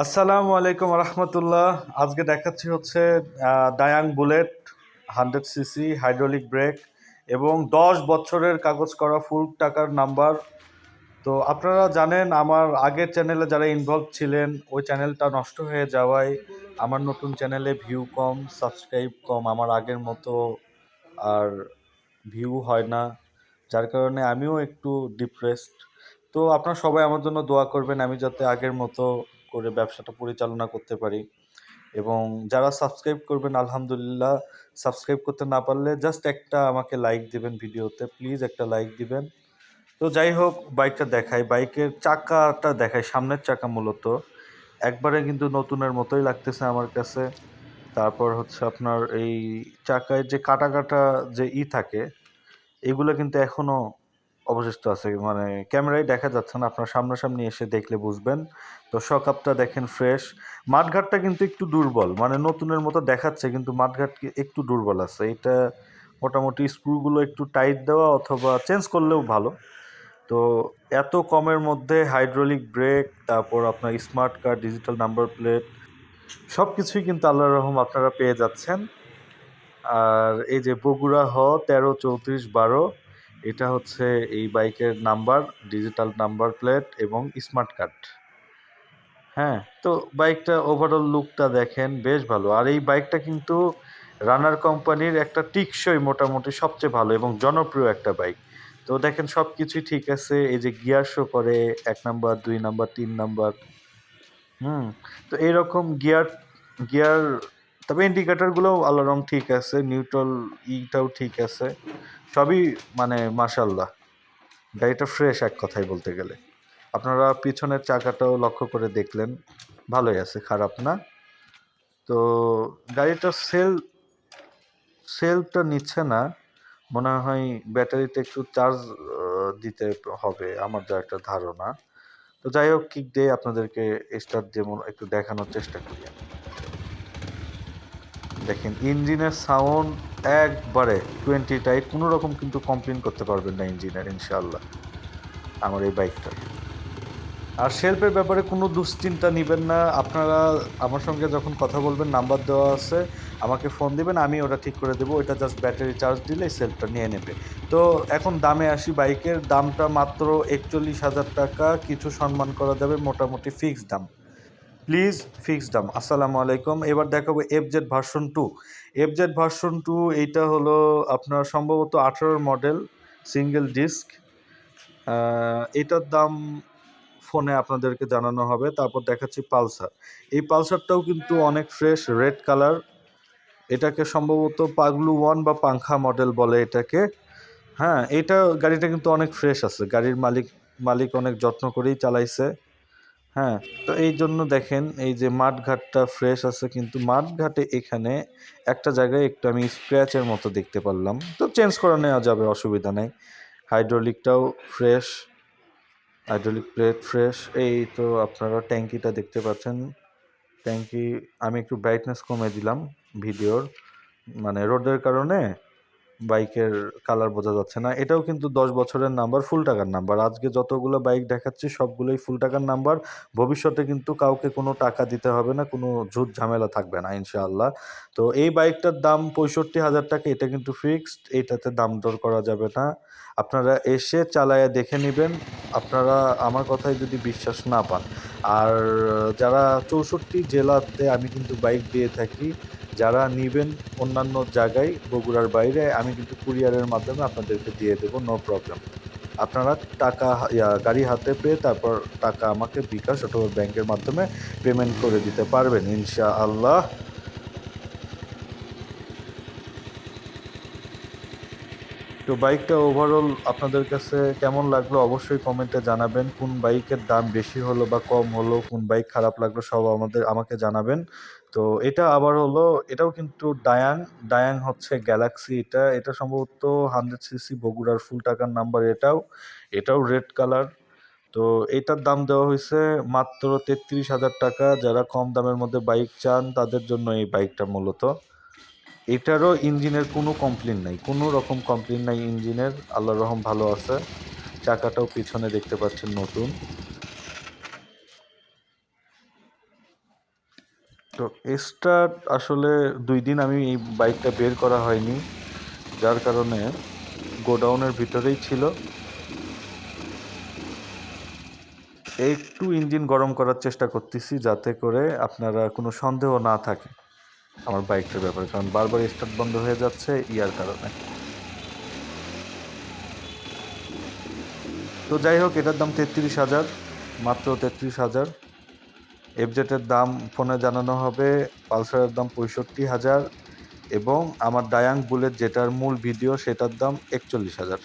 আসসালামু আলাইকুম রহমতুল্লাহ। আজকে দেখাচ্ছি হচ্ছে ডায়াং বুলেট 100 সিসি হাইড্রোলিক ব্রেক এবং 10 বছরের কাগজ করা ফুল টাকার নাম্বার। তো আপনারা জানেন আমার আগের চ্যানেলে যারা ইনভলভ ছিলেন ওই চ্যানেলটা নষ্ট হয়ে যাওয়ায় আমার নতুন চ্যানেলে ভিউ কম, সাবস্ক্রাইব কম, আমার আগের মতো আর ভিউ হয় না, যার কারণে আমিও একটু ডিপ্রেসড। তো আপনারা সবাই আমার জন্য দোয়া করবেন আমি যাতে আগের মতো করে ব্যবসাটা পরিচালনা করতে পারি। এবং যারা সাবস্ক্রাইব করবেন আলহামদুলিল্লাহ, সাবস্ক্রাইব করতে না পারলে জাস্ট একটা আমাকে লাইক দিবেন, ভিডিওতে প্লিজ একটা লাইক দিবেন। তো যাই হোক, বাইকটা দেখাই, বাইকের চাকাটা দেখাই, সামনের চাকা মূলত একবারে কিন্তু নতুনের মতোই লাগতেছে আমার কাছে। তারপর হচ্ছে আপনার এই চাকায় যে কাটা কাটা যে থাকে এগুলো কিন্তু এখনো অবশিষ্ট আছে, মানে ক্যামেরায় দেখা যাচ্ছে না, আপনার সামনাসামনি এসে দেখলে বুঝবেন। তো শকআপটা দেখেন ফ্রেশ। মাঠঘাটটা কিন্তু একটু দুর্বল, মানে নতুনের মতো দেখাচ্ছে কিন্তু মাঠঘাট একটু দুর্বল আছে। এটা মোটামুটি স্ক্রুগুলো একটু টাইট দেওয়া অথবা চেঞ্জ করলেও ভালো। তো এত কমের মধ্যে হাইড্রোলিক ব্রেক, তারপর আপনার smart card, digital number plate, সব কিছুই কিন্তু আল্লাহর রহম আপনারা পেয়ে যাচ্ছেন। আর এই যে বগুড়া 13 34 12, এটা হচ্ছে এই বাইকের নাম্বার, ডিজিটাল নাম্বার প্লেট এবং স্মার্ট কার্ড। হ্যাঁ, তো বাইকটা ওভারঅল লুকটা দেখেন বেশ ভালো। আর এই বাইকটা কিন্তু রানার কোম্পানির একটা টিকসই মোটামুটি সবচেয়ে ভালো এবং জনপ্রিয় একটা বাইক। তো দেখেন সব কিছুই ঠিক আছে, এই যে গিয়ার শো করে 1 নাম্বার, 2 নাম্বার, 3 নাম্বার। হুম। তো এইরকম গিয়ার গিয়ার তবে ইন্ডিকেটরগুলোও আলারম ঠিক আছে, নিউট্রাল ইটাও ঠিক আছে, সবই মানে মাশাল্লাহ। গাড়িটা ফ্রেশ এক কথায় বলতে গেলে। আপনারা পিছনের চাকাটাও লক্ষ্য করে দেখলেন, ভালোই আছে, খারাপ না। তো গাড়িটার সেলটা নিচ্ছে না, মনে হয় ব্যাটারিতে একটু চার্জ দিতে হবে আমার যা একটা ধারণা। তো যাই হোক, কিক দিয়ে আপনাদেরকে স্টার্ট দিয়ে একটু দেখানোর চেষ্টা করি আমি। দেখেন ইঞ্জিনের সাউন্ড একবারে 20 টাইট, কোনো রকম কিন্তু কমপ্লেন করতে পারবেন না ইঞ্জিনের ইনশাআল্লাহ আমার এই বাইকটা। আর শেল্পের ব্যাপারে কোনো দুশ্চিন্তা নেবেন না, আপনারা আমার সঙ্গে যখন কথা বলবেন নাম্বার দেওয়া আছে, আমাকে ফোন দিবেন, আমি ওটা ঠিক করে দেবো। ওইটা জাস্ট ব্যাটারি চার্জ দিলে সেলফটা নিয়ে নেবে। তো এখন দামে আসি, বাইকের দামটা মাত্র 41,000 টাকা, কিছু সম্মান করা যাবে, মোটামুটি ফিক্সড দাম, প্লিজ ফিক্সড দাম। আসসালামু আলাইকুম। এবার দেখাবো FZ ভার্সন 2। FZ ভার্সন 2 এইটা হলো আপনার সম্ভবত 18 মডেল, সিঙ্গেল ডিস্ক। এটার দাম ফোনে আপনাদেরকে জানানো হবে। তারপর দেখাচ্ছি পালসার। এই পালসারটাও কিন্তু অনেক ফ্রেশ, রেড কালার। এটাকে সম্ভবত পাগলু 1 বা পাংখা মডেল বলে এটাকে। হ্যাঁ, গাড়িটা কিন্তু অনেক ফ্রেশ আছে, গাড়ির মালিক অনেক যত্ন করেই চালাইছে। হ্যাঁ, তো এই জন্য দেখেন এই যে মাঠঘাটটা ফ্রেশ আছে, কিন্তু মাঠঘাটে এখানে একটা জায়গায় একটু আমি স্ক্র্যাচের মতো দেখতে পারলাম, তো চেঞ্জ করে নেওয়া যাবে, অসুবিধা নেই। হাইড্রোলিকটাও ফ্রেশ, হাইড্রোলিক প্লেট ফ্রেশ। এই তো আপনারা ট্যাঙ্কিটা দেখতে পাচ্ছেন, ট্যাঙ্কি আমি একটু ব্রাইটনেস কমে দিলাম ভিডিওর, মানে রোদের কারণে বাইকের কালার বোঝা যাচ্ছে না। এটাও কিন্তু 10 বছরের নাম্বার, ফুল টাকার নাম্বার। আজকে যতগুলো বাইক দেখাচ্ছি সবগুলোই ফুল টাকার নাম্বার। ভবিষ্যতে কিন্তু কাউকে কোনো টাকা দিতে হবে না, কোনো ঝুট ঝামেলা থাকবে না ইনশাআল্লাহ। তো এই বাইকটার দাম 65,000 টাকা, এটা কিন্তু ফিক্সড, এইটাতে দাম দর করা যাবে না। আপনারা এসে চালায়া দেখে নেবেন, আপনারা আমার কথায় যদি বিশ্বাস না পান। আর যারা 64 জেলাতে আমি কিন্তু বাইক দিয়ে থাকি, যারা নিবেন অন্যান্য জায়গায় বগুড়ার বাইরে, আমি কিন্তু কুরিয়ারের মাধ্যমে আপনাদেরকে দিয়ে দেবো, নো প্রবলেম। আপনারা গাড়ি হাতে পেয়ে তারপর টাকা আমাকে বিকাশ অথবা ব্যাংকের মাধ্যমে পেমেন্ট করে দিতে পারবেন ইনশাআল্লাহ। তো বাইকটা ওভারঅল আপনাদের কাছে কেমন লাগলো অবশ্যই কমেন্টে জানাবেন। কোন বাইকের দাম বেশি হলো বা কম হলো, কোন বাইক খারাপ লাগলো, সব আমাকে জানাবেন। তো এটা আবার হলো, এটাও কিন্তু ডায়াং হচ্ছে গ্যালাক্সি, এটা সম্ভবত 100 সিসি, বগুড়ার ফুল টাকার নাম্বার। এটাও রেড কালার। তো এটার দাম দেওয়া হয়েছে মাত্র 33,000 টাকা। যারা কম দামের মধ্যে বাইক চান তাদের জন্য এই বাইকটা মূলত। এটারও ইঞ্জিনের কোনো কমপ্লেন নাই, কোনো রকম কমপ্লেন নাই ইঞ্জিনের, আল্লাহর রহম ভালো আছে। চাকাটাও পিছনে দেখতে পাচ্ছেন নতুন। তো স্টার্ট আসলে 2 দিন আমি এই বাইকটা বের করা হয়নি, যার কারণে গোডাউনের ভিতরেই ছিল। একটু ইঞ্জিন গরম করার চেষ্টা করতেছি যাতে করে আপনারা কোনো সন্দেহ না থাকে আমার বাইকটার ব্যাপারে, কারণ বারবার স্টার্ট বন্ধ হয়ে যাচ্ছে ইয়ার কারণে। তো যাই হোক, এটার দাম 33,000, মাত্র 33,000। এফজেটের দাম ফোনে জানানো হবে, পালসারের দাম 65,000 এবং আমার ডায়াং বুলেট যেটার মূল ভিডিও সেটার দাম 41,000।